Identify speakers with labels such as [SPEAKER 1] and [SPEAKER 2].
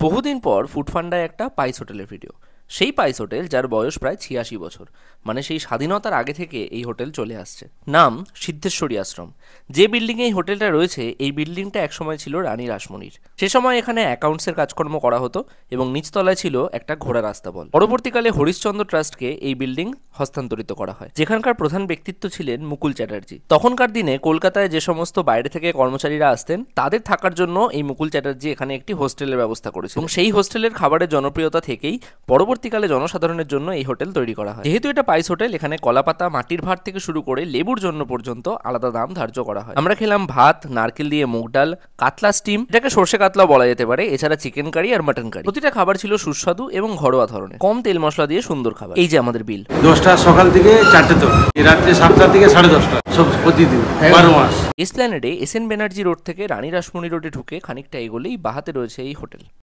[SPEAKER 1] বহুদিন পর ফুড ফান্ডায় একটা পাইস হোটেলের ভিডিও। সেই পাইস হোটেল যার বয়স প্রায় ৮৬ বছর, মানে সেই স্বাধীনতার আগে থেকে এই হোটেল চলে আসছে। নাম সিদ্ধেশ্বরী আশ্রম। যে বিল্ডিংয়ে এই হোটেলটা রয়েছে, এই বিল্ডিংটা একসময় ছিল রানী রাসমণির। সে সময় এখানে অ্যাকাউন্টসের কাজকর্ম করা হতো এবং নিচতলায় ছিল একটা ঘোড়ার আস্তাবল। পরবর্তীকালে হরিশ্চন্দ্র ট্রাস্টকে এই বিল্ডিং হস্তান্তরিত করা হয়, যেখানকার প্রধান ব্যক্তিত্ব ছিলেন মুকুল চ্যাটার্জি। তখনকার দিনে কলকাতায় যে সমস্ত বাইরে থেকে কর্মচারীরা আসতেন, তাদের থাকার জন্য এই মুকুল চ্যাটার্জি এখানে একটি হোস্টেলের ব্যবস্থা করেছে এবং সেই হোস্টেলের খাবারের জনপ্রিয়তা থেকেই পরবর্তীকালে জনসাধারণের জন্য এই হোটেল তৈরি করা হয়। যেহেতু এটা পাইস হোটেল, এখানে কলাপাতা, মাটির ভাত থেকে শুরু করে লেবুর জন্য পর্যন্ত আলাদা দাম ধার্য করা হয়। আমরা খেলাম ভাত, নারকেল দিয়ে মুগ ডাল, কাতলা স্টিম, এটাকে সর্ষে কাতলা বলা যেতে পারে, এছাড়া চিকেন কারি আর মাটন কারি। প্রতিটা খাবার ছিল সুস্বাদু এবং ঘরোয়া ধরনের, কম তেল মশলা দিয়ে সুন্দর খাবার। এই যে আমাদের বিল।
[SPEAKER 2] 10টা সকাল থেকে 4টে তক, রাত্রে 7টা থেকে 10:30, সব প্রতিদিন 12 মাস।
[SPEAKER 1] এসপ্ল্যানেডে এসএন ব্যানার্জি রোড থেকে রানী রাসমণি রোডে ঢুকে খানিকটা এগোলেই বাহাতে রয়েছে এই হোটেল।